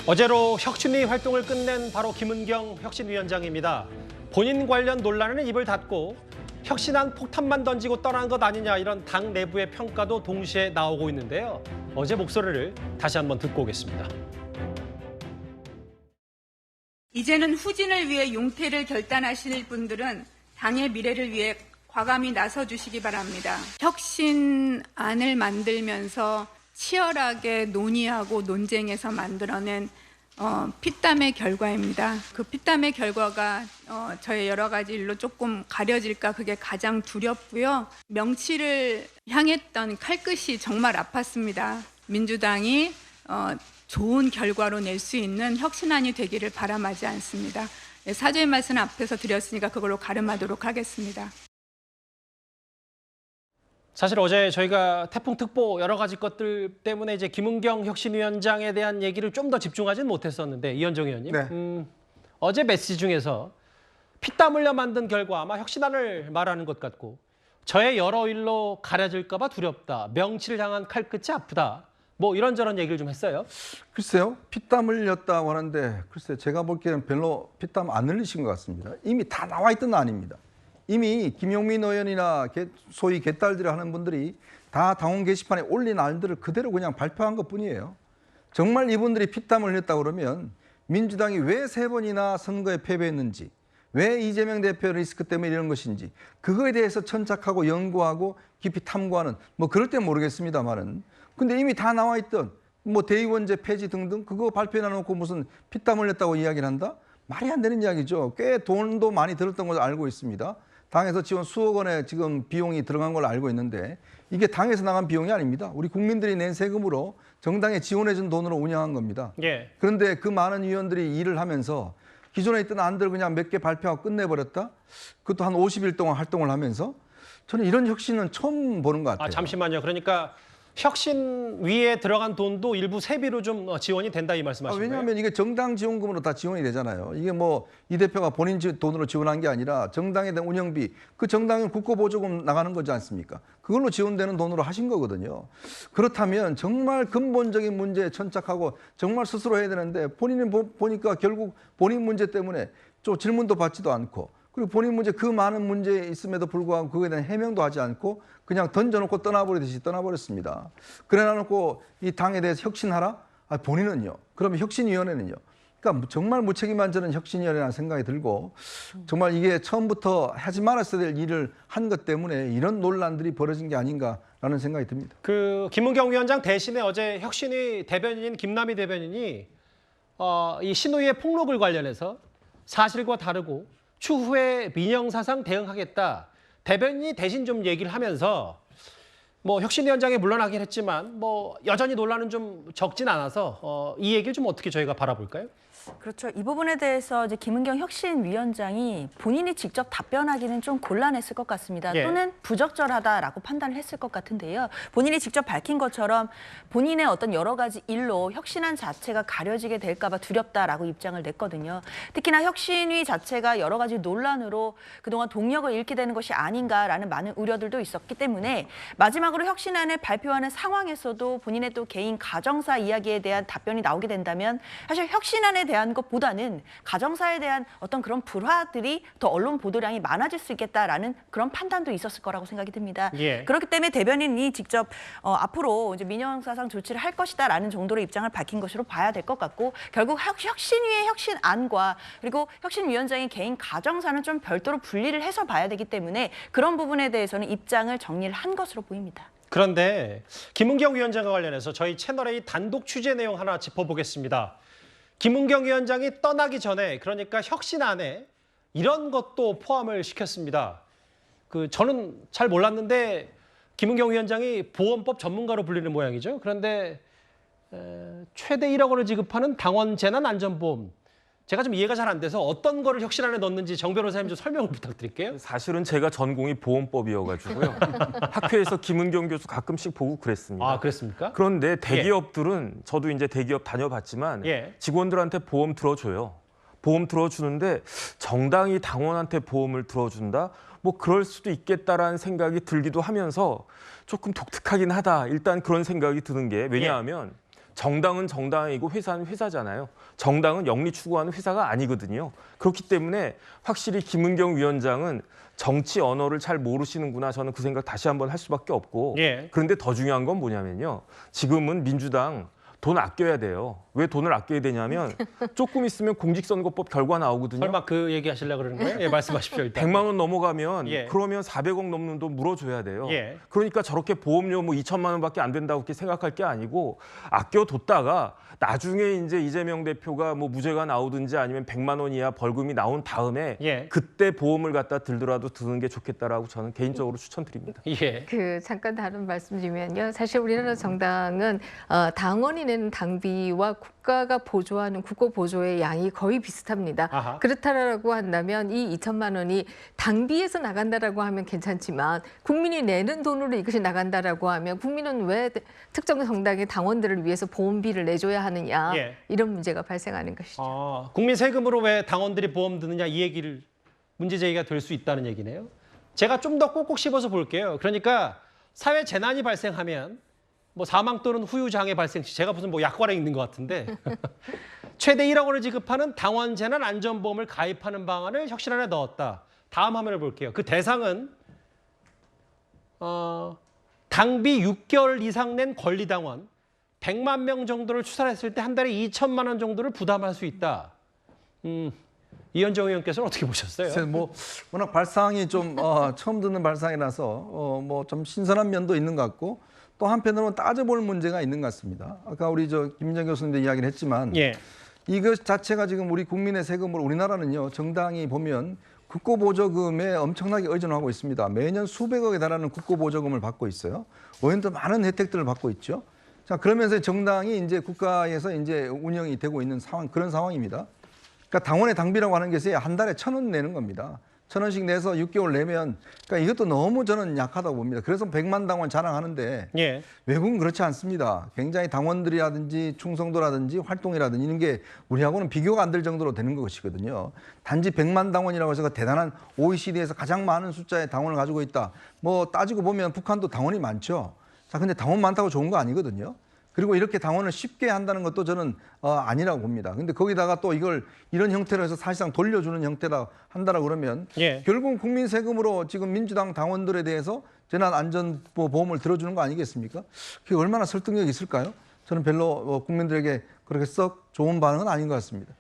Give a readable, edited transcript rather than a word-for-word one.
어제로 혁신위 활동을 끝낸 바로 김은경 혁신위원장입니다. 본인 관련 논란에는 입을 닫고 혁신안 폭탄만 던지고 떠난 것 아니냐 이런 당 내부의 평가도 동시에 나오고 있는데요. 어제 목소리를 다시 한번 듣고 오겠습니다. 이제는 후진을 위해 용태를 결단하실 분들은 당의 미래를 위해 과감히 나서주시기 바랍니다. 혁신안을 만들면서 치열하게 논의하고 논쟁해서 만들어낸 피땀의 결과입니다. 그 피땀의 결과가 저의 여러 가지 일로 조금 가려질까 그게 가장 두렵고요. 명치를 향했던 칼끝이 정말 아팠습니다. 민주당이 좋은 결과로 낼 수 있는 혁신안이 되기를 바람하지 않습니다. 사죄의 말씀 앞에서 드렸으니까 그걸로 가름하도록 하겠습니다. 사실 어제 저희가 태풍특보 여러 가지 것들 때문에 이제 김은경 혁신위원장에 대한 얘기를 좀 더 집중하지는 못했었는데 이현정 의원님, 네. 어제 메시지 중에서 피땀 흘려 만든 결과 아마 혁신안을 말하는 것 같고 저의 여러 일로 가려질까 봐 두렵다. 명치를 향한 칼끝이 아프다. 뭐 이런저런 얘기를 좀 했어요. 글쎄요, 피땀 흘렸다고 하는데 글쎄 제가 보기에는 별로 피땀 안 흘리신 것 같습니다. 이미 다 나와 있던 안입니다. 이미 김용민 의원이나 소위 개딸들을 하는 분들이 다 당원 게시판에 올린 안들을 그대로 그냥 발표한 것뿐이에요. 정말 이분들이 피땀을 흘렸다고 그러면 민주당이 왜 3번이나 선거에 패배했는지, 왜 이재명 대표 리스크 때문에 이런 것인지 그거에 대해서 천착하고 연구하고 깊이 탐구하는 뭐 그럴 땐 모르겠습니다만은 근데 이미 다 나와 있던 뭐 대의원제 폐지 등등 그거 발표해놓고 무슨 피땀 흘렸다고 이야기를 한다? 말이 안 되는 이야기죠. 꽤 돈도 많이 들었던 걸로 알고 있습니다. 당에서 지원 수억 원의 지금 비용이 들어간 걸로 알고 있는데 이게 당에서 나간 비용이 아닙니다. 우리 국민들이 낸 세금으로 정당에 지원해준 돈으로 운영한 겁니다. 예. 그런데 그 많은 위원들이 일을 하면서 기존에 있던 안들 그냥 몇 개 발표하고 끝내버렸다? 그것도 한 50일 동안 활동을 하면서 저는 이런 혁신은 처음 보는 것 같아요. 잠시만요. 그러니까 혁신위에 들어간 돈도 일부 세비로 좀 지원이 된다 이 말씀하신 거예요? 왜냐하면 이게 정당 지원금으로 다 지원이 되잖아요. 이게 뭐 이 대표가 본인 돈으로 지원한 게 아니라 정당에 대한 운영비, 그 정당은 국고보조금 나가는 거지 않습니까? 그걸로 지원되는 돈으로 하신 거거든요. 그렇다면 정말 근본적인 문제에 천착하고 정말 스스로 해야 되는데 본인은 보니까 결국 본인 문제 때문에 좀 질문도 받지도 않고 그리고 본인 문제 그 많은 문제 있음에도 불구하고 그거에 대한 해명도 하지 않고 그냥 던져놓고 떠나버리듯이 떠나버렸습니다. 그래놓고 이 당에 대해서 혁신하라? 본인은요. 그러면 혁신위원회는요. 그러니까 정말 무책임한 저는 혁신위원회라는 생각이 들고 정말 이게 처음부터 하지 말았어야 될 일을 한 것 때문에 이런 논란들이 벌어진 게 아닌가라는 생각이 듭니다. 그 김은경 위원장 대신에 어제 혁신위 대변인인 김남희 대변인이 이 신우이의 폭로글 관련해서 사실과 다르고 추후에 민영사상 대응하겠다. 대변인이 대신 좀 얘기를 하면서 뭐 혁신위원장이 물러나긴 했지만 뭐 여전히 논란은 좀 적진 않아서 이 얘기를 좀 어떻게 저희가 바라볼까요? 그렇죠. 이 부분에 대해서 이제 김은경 혁신위원장이 본인이 직접 답변하기는 좀 곤란했을 것 같습니다. 예. 또는 부적절하다라고 판단을 했을 것 같은데요. 본인이 직접 밝힌 것처럼 본인의 어떤 여러 가지 일로 혁신안 자체가 가려지게 될까 봐 두렵다라고 입장을 냈거든요. 특히나 혁신위 자체가 여러 가지 논란으로 그동안 동력을 잃게 되는 것이 아닌가라는 많은 우려들도 있었기 때문에 마지막으로 혁신안을 발표하는 상황에서도 본인의 또 개인 가정사 이야기에 대한 답변이 나오게 된다면 사실 혁신안에 대한 것보다는 가정사에 대한 어떤 그런 불화들이 더 언론 보도량이 많아질 수 있겠다라는 그런 판단도 있었을 거라고 생각이 듭니다. 예. 그렇기 때문에 대변인이 직접 앞으로 이제 민영사상 조치를 할 것이다라는 정도로 입장을 밝힌 것으로 봐야 될 것 같고 결국 혁신위의 혁신안과 그리고 혁신위원장의 개인 가정사는 좀 별도로 분리를 해서 봐야 되기 때문에 그런 부분에 대해서는 입장을 정리를 한 것으로 보입니다. 그런데 김은경 위원장과 관련해서 저희 채널의 이 단독 취재 내용 하나 짚어보겠습니다. 김은경 위원장이 떠나기 전에 그러니까 혁신안에 이런 것도 포함을 시켰습니다. 저는 잘 몰랐는데 김은경 위원장이 보험법 전문가로 불리는 모양이죠. 그런데 최대 1억 원을 지급하는 당원 재난안전보험. 제가 좀 이해가 잘 안 돼서 어떤 거를 혁신안에 넣었는지 정 변호사님 좀 설명을 부탁드릴게요. 사실은 제가 전공이 보험법이어가지고요. 학회에서 김은경 교수 가끔씩 보고 그랬습니다. 아, 그랬습니까? 그런데 대기업들은 저도 이제 대기업 다녀봤지만 예. 직원들한테 보험 들어줘요. 보험 들어주는데 정당이 당원한테 보험을 들어준다? 뭐 그럴 수도 있겠다라는 생각이 들기도 하면서 조금 독특하긴 하다. 일단 그런 생각이 드는 게 왜냐하면 정당은 정당이고 회사는 회사잖아요. 정당은 영리 추구하는 회사가 아니거든요. 그렇기 때문에 확실히 김은경 위원장은 정치 언어를 잘 모르시는구나. 저는 그 생각 다시 한번 할 수밖에 없고. 예. 그런데 더 중요한 건 뭐냐면요. 지금은 민주당 돈 아껴야 돼요. 왜 돈을 아껴야 되냐면 조금 있으면 공직선거법 결과 나오거든요. 설마 그 얘기 하시려고 그러는 거예요? 예, 말씀하십시오. 일단. 100만 원 넘어가면 예. 그러면 400억 넘는 돈 물어줘야 돼요. 예. 그러니까 저렇게 보험료 뭐 2천만 원밖에 안 된다고 이렇게 생각할 게 아니고 아껴뒀다가 나중에 이제 이재명 대표가 뭐 무죄가 나오든지 아니면 100만 원 이하 벌금이 나온 다음에 예. 그때 보험을 갖다 들더라도 드는 게 좋겠다라고 저는 개인적으로 추천드립니다. 예. 잠깐 다른 말씀드리면요. 사실 우리나라 정당은 당원이 내는 당비와 국가가 보조하는 국고 보조의 양이 거의 비슷합니다. 아하. 그렇다라고 한다면 이 2천만 원이 당비에서 나간다라고 하면 괜찮지만 국민이 내는 돈으로 이것이 나간다라고 하면 국민은 왜 특정 정당의 당원들을 위해서 보험비를 내줘야 하느냐 예. 이런 문제가 발생하는 것이죠. 국민 세금으로 왜 당원들이 보험 드느냐 이 얘기를 문제 제기가 될 수 있다는 얘기네요. 제가 좀 더 꼭꼭 씹어서 볼게요. 그러니까 사회 재난이 발생하면 뭐 사망 또는 후유 장애 발생 시 제가 무슨 뭐 약관에 있는 것 같은데 최대 1억 원을 지급하는 당원 재난 안전보험을 가입하는 방안을 혁신안에 넣었다. 다음 화면을 볼게요. 그 대상은 당비 6개월 이상 낸 권리당원 100만 명 정도를 추산했을 때 한 달에 2천만 원 정도를 부담할 수 있다. 이현정 의원께서는 어떻게 보셨어요? 글쎄, 뭐 워낙 발상이 좀 처음 듣는 발상이라서 뭐 좀 신선한 면도 있는 것 같고 또 한편으로는 따져볼 문제가 있는 것 같습니다. 아까 우리 김민정 교수님도 이야기를 했지만 예. 이것 자체가 지금 우리 국민의 세금으로 우리나라는요 정당이 보면 국고보조금에 엄청나게 의존하고 있습니다. 매년 수백억에 달하는 국고보조금을 받고 있어요. 의원도 많은 혜택들을 받고 있죠. 자 그러면서 정당이 이제 국가에서 이제 운영이 되고 있는 상황 그런 상황입니다. 그러니까 당원의 당비라고 하는 것이 한 달에 1,000원 내는 겁니다. 1,000원씩 내서 6개월 내면 그러니까 이것도 너무 저는 약하다고 봅니다. 그래서 100만 당원 자랑하는데 예. 외국은 그렇지 않습니다. 굉장히 당원들이라든지 충성도라든지 활동이라든지 이런 게 우리하고는 비교가 안 될 정도로 되는 것이거든요. 단지 100만 당원이라고 해서 대단한 OECD에서 가장 많은 숫자의 당원을 가지고 있다. 뭐 따지고 보면 북한도 당원이 많죠. 자, 근데 당원 많다고 좋은 거 아니거든요. 그리고 이렇게 당원을 쉽게 한다는 것도 저는 아니라고 봅니다. 근데 거기다가 또 이걸 이런 형태로 해서 사실상 돌려주는 형태라 한다라고 그러면 예. 결국 국민 세금으로 지금 민주당 당원들에 대해서 재난안전보험을 들어주는 거 아니겠습니까? 그게 얼마나 설득력이 있을까요? 저는 별로 국민들에게 그렇게 썩 좋은 반응은 아닌 것 같습니다.